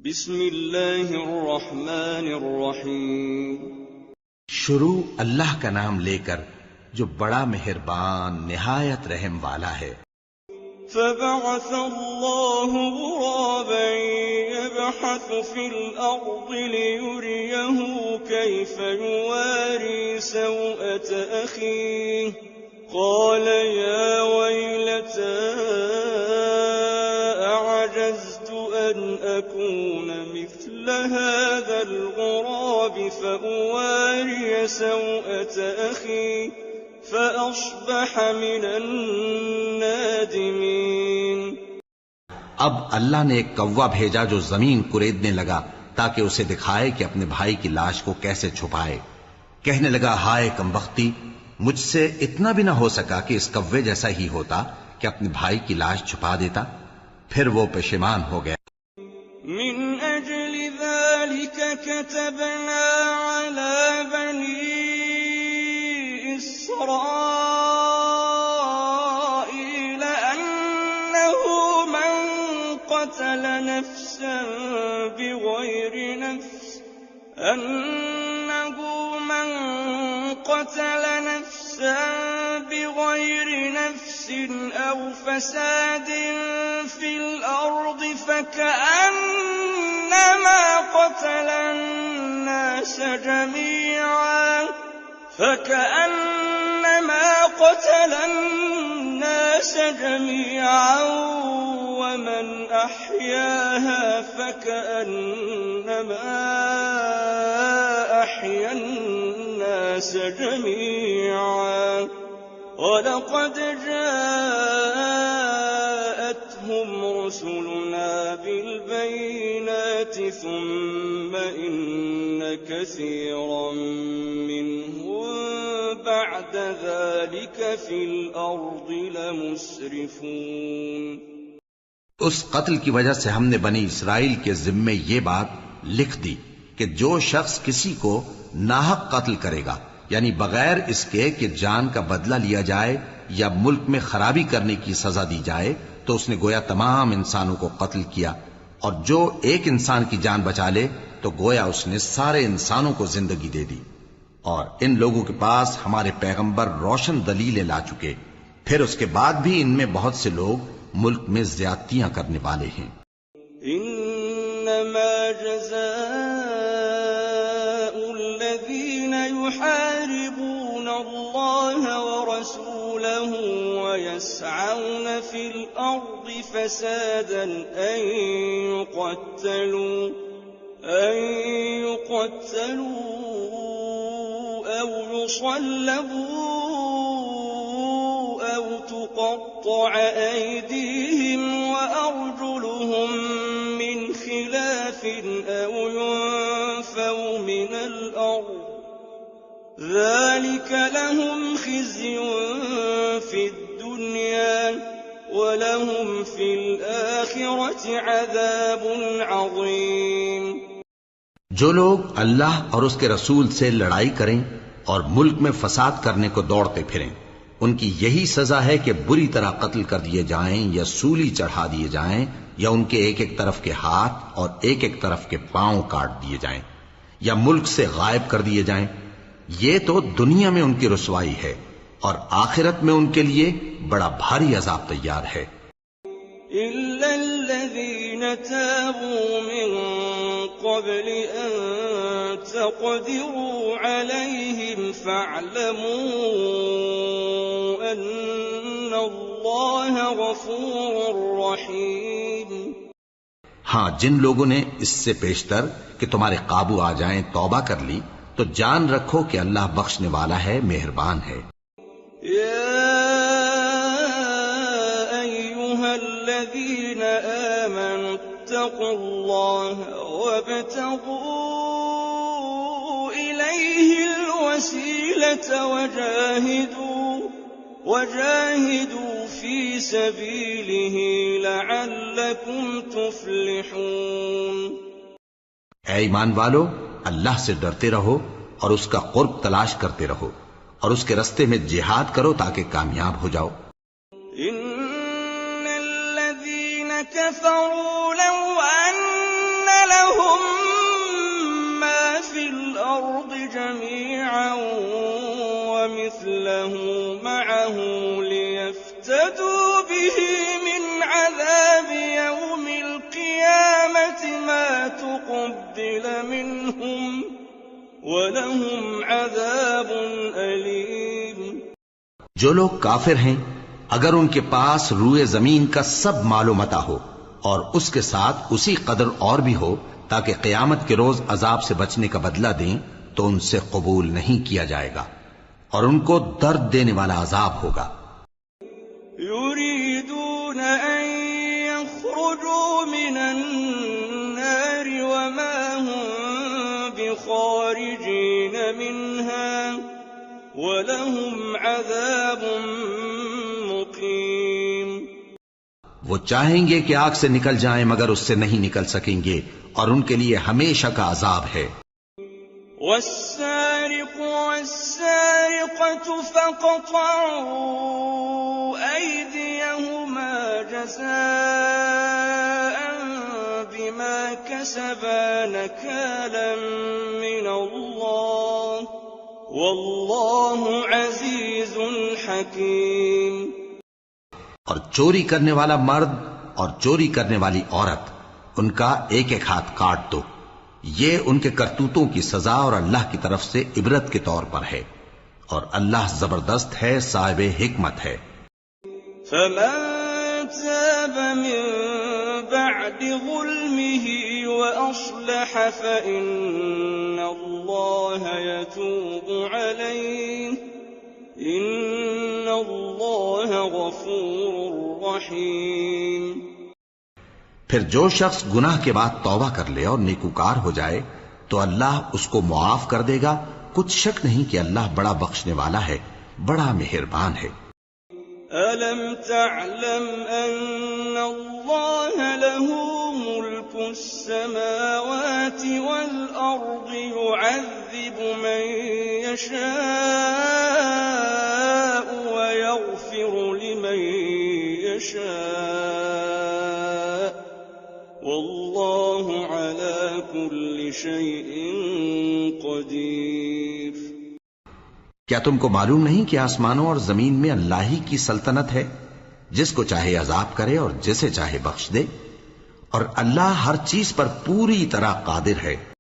بسم اللہ الرحمن الرحیم. شروع اللہ کا نام لے کر جو بڑا مہربان نہایت رحم والا ہے. فبعث اللہ غرابا يبحث في الأرض ليريه كيف يواري سوءة أخيه قال يا ويلتى أعجزت أن أكون مثل هذا الغراب فأواري سوءة أخي فأصبح من النادمين. اب اللہ نے ایک کوا بھیجا جو زمین کریدنے لگا تاکہ اسے دکھائے کہ اپنے بھائی کی لاش کو کیسے چھپائے. کہنے لگا ہائے کمبختی، مجھ سے اتنا بھی نہ ہو سکا کہ اس کوے جیسا ہی ہوتا کہ اپنے بھائی کی لاش چھپا دیتا. پھر وہ پشیمان ہو گیا. من أجل ذلك كتبنا على بني إسرائيل أنه من قتل نفسا بغير نفس أو فساد في الأرض فكأنما قتل الناس جميعا ومن أحياها فكأنما أحيا الناس جميعا ولقد جاءتهم رسلنا بالبينات ثم إن كثيرا منهم بعد ذلك في الأرض لمسرفون. اس قتل کی وجہ سے ہم نے بنی اسرائیل کے ذمے یہ بات لکھ دی کہ جو شخص کسی کو ناحق قتل کرے گا، یعنی بغیر اس کے کہ جان کا بدلہ لیا جائے یا ملک میں خرابی کرنے کی سزا دی جائے، تو اس نے گویا تمام انسانوں کو قتل کیا. اور جو ایک انسان کی جان بچا لے تو گویا اس نے سارے انسانوں کو زندگی دے دی. اور ان لوگوں کے پاس ہمارے پیغمبر روشن دلیلیں لا چکے، پھر اس کے بعد بھی ان میں بہت سے لوگ ملک میں زیادتیاں کرنے والے ہیں. انما جزاء الذين يحاربون الله ورسوله ويسعون في الأرض فسادا أن يقتلوا أو يصلبوا أو تقطع أيديهم وأرجلهم من خلاف أو ينفوا من الأرض ذلك لهم خزي في الدنيا ولهم في الآخرة عذاب عظيم. جو لوگ اللہ اور اس کے رسول سے لڑائی کریں اور ملک میں فساد کرنے کو دوڑتے پھریں، ان کی یہی سزا ہے کہ بری طرح قتل کر دیے جائیں یا سولی چڑھا دیے جائیں یا ان کے ایک ایک طرف کے ہاتھ اور ایک ایک طرف کے پاؤں کاٹ دیے جائیں یا ملک سے غائب کر دیے جائیں. یہ تو دنیا میں ان کی رسوائی ہے اور آخرت میں ان کے لیے بڑا بھاری عذاب تیار ہے. إلا الذين تابوا من قبل أن تقدروا عليهم فاعلموا أن الله غفور رحيم. ہاں، جن لوگوں نے اس سے پیشتر کہ تمہارے قابو آ جائیں توبہ کر لی تو جان رکھو کہ اللہ بخشنے والا ہے، مہربان ہے. الذين آمنوا اتقوا الله وابتغوا إليه الوسيلة وجاهدوا في سبيله لعلكم تفلحون. اے ایمان والو، اللہ سے ڈرتے رہو اور اس کا قرب تلاش کرتے رہو اور اس کے رستے میں جہاد کرو تاکہ کامیاب ہو جاؤ. كفروا لو أن تقبل منهم وَلَهُمْ عَذَابٌ أَلِيمٌ۔ جو لوگ کافر ہیں اگر ان کے پاس روئے زمین کا سب مال و متاع ہو اور اس کے ساتھ اسی قدر اور بھی ہو تاکہ قیامت کے روز عذاب سے بچنے کا بدلہ دیں تو ان سے قبول نہیں کیا جائے گا اور ان کو درد دینے والا عذاب ہوگا۔ يُرِيدُونَ أَن يَخْرُجُوا مِنَ النَّارِ وَمَا هُمْ بِخَارِجِينَ مِنْهَا وَلَهُمْ عَذَابٌ مُقِيمٌ۔ وہ چاہیں گے کہ آگ سے نکل جائیں مگر اس سے نہیں نکل سکیں گے اور ان کے لیے ہمیشہ کا عذاب ہے۔ وَالسَّارِقُ وَالسَّارِقَةُ فَاقْطَعُوا أَيْدِيَهُمَا جَزَاءً بِمَا كَسَبَا نَكَالًا مِّنَ اللَّهِ وَاللَّهُ عَزِيزٌ حَكِيمٌ۔ اور چوری کرنے والا مرد اور چوری کرنے والی عورت ان کا ایک ایک ہاتھ کاٹ دو، یہ ان کے کرتوتوں کی سزا اور اللہ کی طرف سے عبرت کے طور پر ہے، اور اللہ زبردست ہے، صاحب حکمت ہے۔ فَمَن تَابَ مِن بَعْدِ ظُلْمِهِ وَأَصْلَحَ فَإِنَّ اللَّهَ يَتُوبُ عَلَيْهِ إِنَّ اللَّهَ غَفُورٌ رَّحِيمٌ۔ پھر جو شخص گناہ کے بعد توبہ کر لے اور نیکوکار ہو جائے تو اللہ اس کو معاف کر دے گا، کچھ شک نہیں کہ اللہ بڑا بخشنے والا ہے، بڑا مہربان ہے۔ أَلَمْ تَعْلَمْ أَنَّ اللَّهَ لَهُ مُلْكُ السَّمَاوَاتِ وَالْأَرْضِ يُعَذِّبُ مَن يَشَاءُ وَيَغْفِرُ لِمَن يَشَاءُ وَاللَّهُ عَلَى كُلِّ شَيْءٍ قَدِيرٌ۔ کیا تم کو معلوم نہیں کہ آسمانوں اور زمین میں اللہ ہی کی سلطنت ہے، جس کو چاہے عذاب کرے اور جسے چاہے بخش دے، اور اللہ ہر چیز پر پوری طرح قادر ہے۔